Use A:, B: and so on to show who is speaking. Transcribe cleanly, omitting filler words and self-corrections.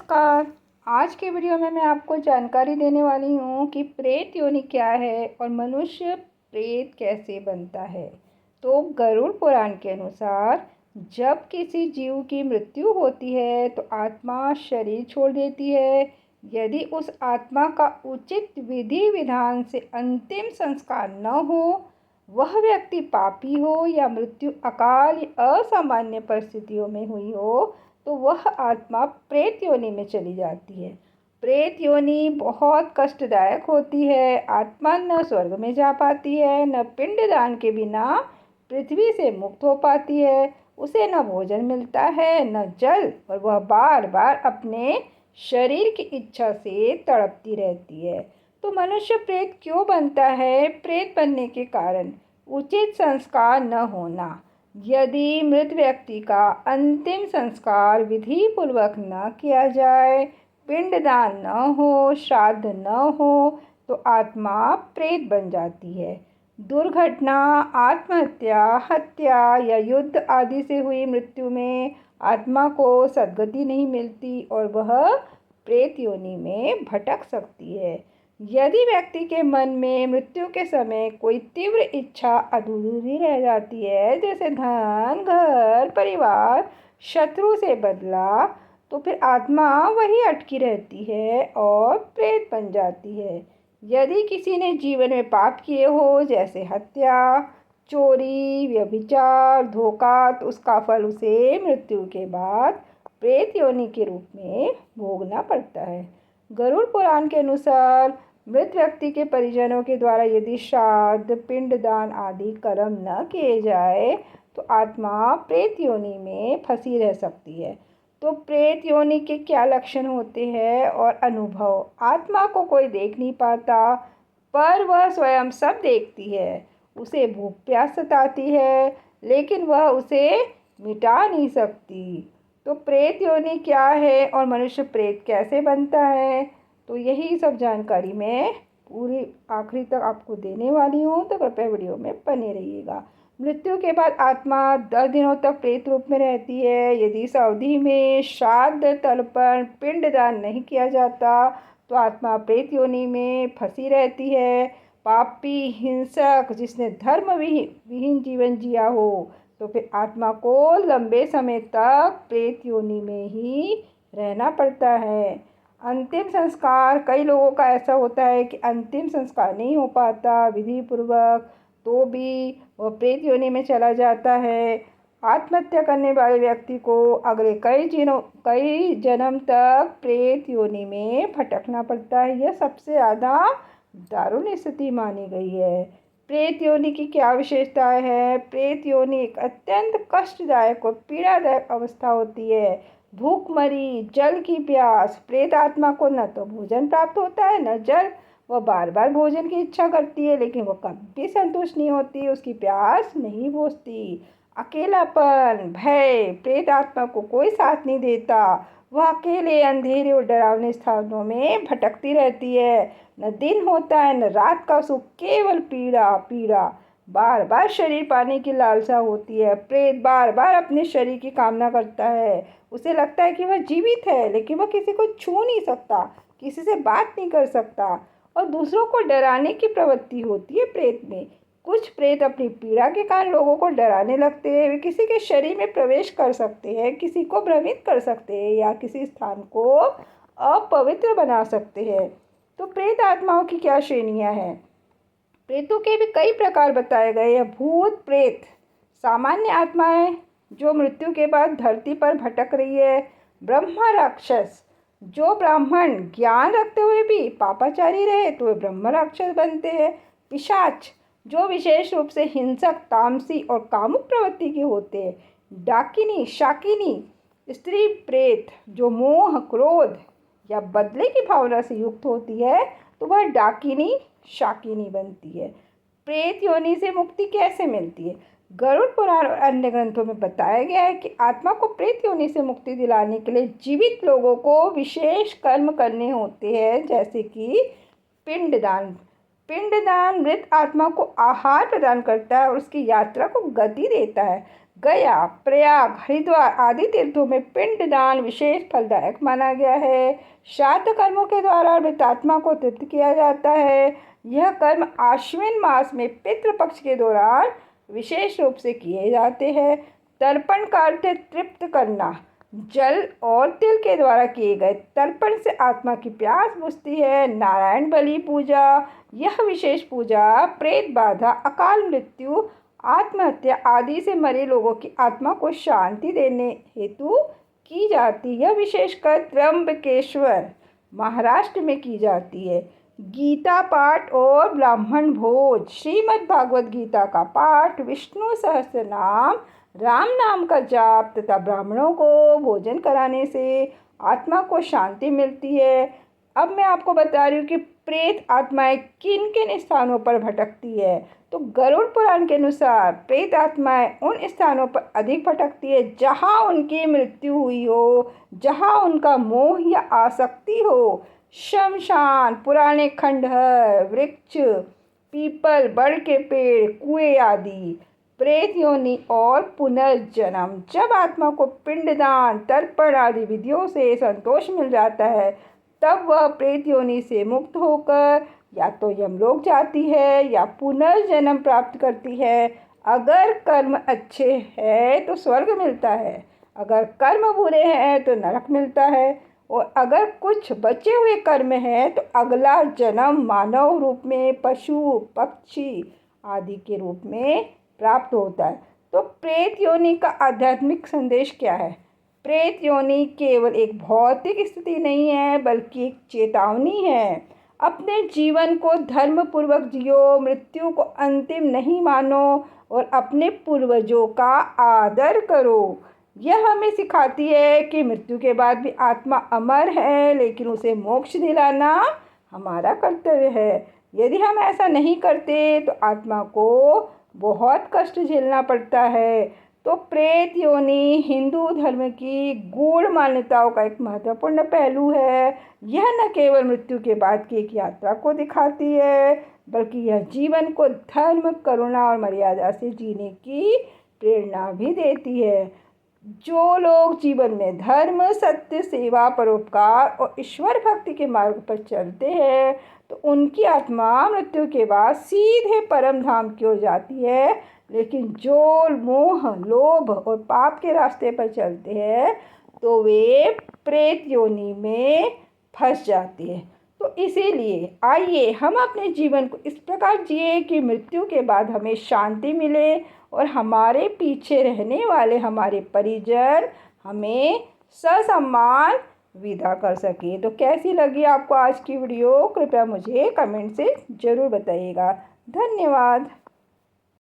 A: नमस्कार। आज के वीडियो में मैं आपको जानकारी देने वाली हूँ कि प्रेत योनि क्या है और मनुष्य प्रेत कैसे बनता है। तो गरुड़ पुराण के अनुसार जब किसी जीव की मृत्यु होती है तो आत्मा शरीर छोड़ देती है। यदि उस आत्मा का उचित विधि विधान से अंतिम संस्कार न हो, वह व्यक्ति पापी हो या मृत्यु अकाल या असामान्य परिस्थितियों में हुई हो, तो वह आत्मा प्रेत योनि में चली जाती है। प्रेत योनि बहुत कष्टदायक होती है। आत्मा न स्वर्ग में जा पाती है, न पिंडदान के बिना पृथ्वी से मुक्त हो पाती है। उसे न भोजन मिलता है न जल, और वह बार बार अपने शरीर की इच्छा से तड़पती रहती है। तो मनुष्य प्रेत क्यों बनता है? प्रेत बनने के कारण उचित संस्कार न होना। यदि मृत व्यक्ति का अंतिम संस्कार विधि पूर्वक न किया जाए, पिंडदान न हो, श्राद्ध न हो, तो आत्मा प्रेत बन जाती है। दुर्घटना, आत्महत्या, हत्या या युद्ध आदि से हुई मृत्यु में आत्मा को सद्गति नहीं मिलती और वह प्रेत योनि में भटक सकती है। यदि व्यक्ति के मन में मृत्यु के समय कोई तीव्र इच्छा अधूरी रह जाती है, जैसे धन, घर, परिवार, शत्रु से बदला, तो फिर आत्मा वही अटकी रहती है और प्रेत बन जाती है। यदि किसी ने जीवन में पाप किए हो, जैसे हत्या, चोरी, व्यभिचार, धोखा, तो उसका फल उसे मृत्यु के बाद प्रेत योनि के रूप में भोगना पड़ता है। गरुड़ पुराण के अनुसार मृत व्यक्ति के परिजनों के द्वारा यदि श्राद्ध, पिंडदान आदि कर्म न किए जाए, तो आत्मा प्रेत योनि में फंसी रह सकती है। तो प्रेत योनि के क्या लक्षण होते हैं और अनुभव? आत्मा को कोई देख नहीं पाता, पर वह स्वयं सब देखती है। उसे भूख प्यास सताती है, लेकिन वह उसे मिटा नहीं सकती। तो प्रेत योनि क्या है और मनुष्य प्रेत कैसे बनता है? तो यही सब जानकारी मैं पूरी आखिरी तक आपको देने वाली हूँ, तो कृपया वीडियो में बने रहिएगा। मृत्यु के बाद आत्मा 10 दिनों तक प्रेत रूप में रहती है। यदि इस अवधि में श्राद्ध, तर्पण, पिंडदान नहीं किया जाता, तो आत्मा प्रेत योनि में फंसी रहती है। पापी, हिंसक, जिसने धर्म विहीन जीवन जिया हो, तो फिर आत्मा को लंबे समय तक प्रेत योनि में ही रहना पड़ता है। अंतिम संस्कार, कई लोगों का ऐसा होता है कि अंतिम संस्कार नहीं हो पाता विधि पूर्वक, तो भी वह प्रेत योनि में चला जाता है। आत्महत्या करने वाले व्यक्ति को अगले कई जन्म तक प्रेत योनि में भटकना पड़ता है। यह सबसे ज़्यादा दारुण स्थिति मानी गई है। प्रेत योनि की क्या विशेषताएं हैं? प्रेत योनि एक अत्यंत कष्टदायक और पीड़ादायक अवस्था होती है। भूखमरी, जल की प्यास, प्रेत आत्मा को न तो भोजन प्राप्त होता है न जल। वह बार बार भोजन की इच्छा करती है, लेकिन वह कभी संतुष्ट नहीं होती, उसकी प्यास नहीं बुझती। अकेलापन, भय, प्रेत आत्मा को कोई साथ नहीं देता। वह अकेले, अंधेरे और डरावने स्थानों में भटकती रहती है। न दिन होता है न रात का सुख, केवल पीड़ा पीड़ा। बार बार शरीर पाने की लालसा होती है। प्रेत बार बार अपने शरीर की कामना करता है। उसे लगता है कि वह जीवित है, लेकिन वह किसी को छू नहीं सकता, किसी से बात नहीं कर सकता, और दूसरों को डराने की प्रवृत्ति होती है प्रेत में। कुछ प्रेत अपनी पीड़ा के कारण लोगों को डराने लगते हैं। वे किसी के शरीर में प्रवेश कर सकते हैं, किसी को भ्रमित कर सकते हैं या किसी स्थान को अपवित्र बना सकते हैं। तो प्रेत आत्माओं की क्या श्रेणियां हैं? प्रेतों के भी कई प्रकार बताए गए हैं। भूत प्रेत सामान्य आत्माएं जो मृत्यु के बाद धरती पर भटक रही है। ब्रह्म राक्षस, जो ब्राह्मण ज्ञान रखते हुए भी पापाचारी रहे तो वे ब्रह्म राक्षस बनते हैं। पिशाच, जो विशेष रूप से हिंसक, तामसी और कामुक प्रवृत्ति के होते हैं। डाकिनी, शाकिनी, स्त्री प्रेत, जो मोह, क्रोध या बदले की भावना से युक्त होती है, तो वह डाकिनी, शाकिनी बनती है। प्रेत योनि से मुक्ति कैसे मिलती है? गरुड़ पुराण और अन्य ग्रंथों में बताया गया है कि आत्मा को प्रेत योनि से मुक्ति दिलाने के लिए जीवित लोगों को विशेष कर्म करने होते हैं, जैसे कि पिंडदान। पिंडदान मृत आत्मा को आहार प्रदान करता है और उसकी यात्रा को गति देता है। गया, प्रयाग, हरिद्वार आदि तीर्थों में पिंडदान विशेष फलदायक माना गया है। श्राद्ध कर्मों के द्वारा मृतात्मा को तृप्त किया जाता है। यह कर्म आश्विन मास में पितृपक्ष के दौरान विशेष रूप से किए जाते हैं। तर्पण का अर्थ है तृप्त करना। जल और तिल के द्वारा किए गए तर्पण से आत्मा की प्यास बुझती है। नारायण बलि पूजा, यह विशेष पूजा प्रेत बाधा, अकाल मृत्यु, आत्महत्या आदि से मरे लोगों की आत्मा को शांति देने हेतु की जाती है। यह विशेषकर त्र्यंबकेश्वर महाराष्ट्र में की जाती है। गीता पाठ और ब्राह्मण भोज, श्रीमद् भागवत गीता का पाठ, विष्णु सहस्त्र नाम, राम नाम का जाप तथा ब्राह्मणों को भोजन कराने से आत्मा को शांति मिलती है। अब मैं आपको बता रही हूँ कि प्रेत आत्माएं किन किन स्थानों पर भटकती है। तो गरुड़ पुराण के अनुसार प्रेत आत्माएं उन स्थानों पर अधिक भटकती है जहाँ उनकी मृत्यु हुई हो, जहाँ उनका मोह या आसक्ति हो। शमशान, पुराने खंडहर, वृक्ष, पीपल, बड़ के पेड़, कुएं आदि। प्रेत योनि और पुनर्जन्म, जब आत्मा को पिंडदान, तर्पण आदि विधियों से संतोष मिल जाता है तब वह प्रेत योनि से मुक्त होकर या तो यमलोक जाती है या पुनर्जन्म प्राप्त करती है। अगर कर्म अच्छे हैं तो स्वर्ग मिलता है, अगर कर्म बुरे हैं तो नरक मिलता है, और अगर कुछ बचे हुए कर्म हैं तो अगला जन्म मानव रूप में, पशु पक्षी आदि के रूप में प्राप्त होता है। तो प्रेत योनि का आध्यात्मिक संदेश क्या है? प्रेत योनि केवल एक भौतिक स्थिति नहीं है बल्कि एक चेतावनी है। अपने जीवन को धर्म पूर्वक जियो, मृत्यु को अंतिम नहीं मानो और अपने पूर्वजों का आदर करो। यह हमें सिखाती है कि मृत्यु के बाद भी आत्मा अमर है, लेकिन उसे मोक्ष दिलाना हमारा कर्तव्य है। यदि हम ऐसा नहीं करते तो आत्मा को बहुत कष्ट झेलना पड़ता है। तो प्रेत योनि हिंदू धर्म की गूढ़ मान्यताओं का एक महत्वपूर्ण पहलू है। यह न केवल मृत्यु के बाद की एक यात्रा को दिखाती है बल्कि यह जीवन को धर्म, करुणा और मर्यादा से जीने की प्रेरणा भी देती है। जो लोग जीवन में धर्म, सत्य, सेवा, परोपकार और ईश्वर भक्ति के मार्ग पर चलते हैं तो उनकी आत्मा मृत्यु के बाद सीधे परम धाम की ओर जाती है। लेकिन जो मोह, लोभ और पाप के रास्ते पर चलते हैं तो वे प्रेत योनि में फंस जाते हैं। तो इसीलिए आइए हम अपने जीवन को इस प्रकार जिए कि मृत्यु के बाद हमें शांति मिले और हमारे पीछे रहने वाले हमारे परिजन हमें ससम्मान विदा कर सके। तो कैसी लगी आपको आज की वीडियो? कृपया मुझे कमेंट से ज़रूर बताइएगा। धन्यवाद।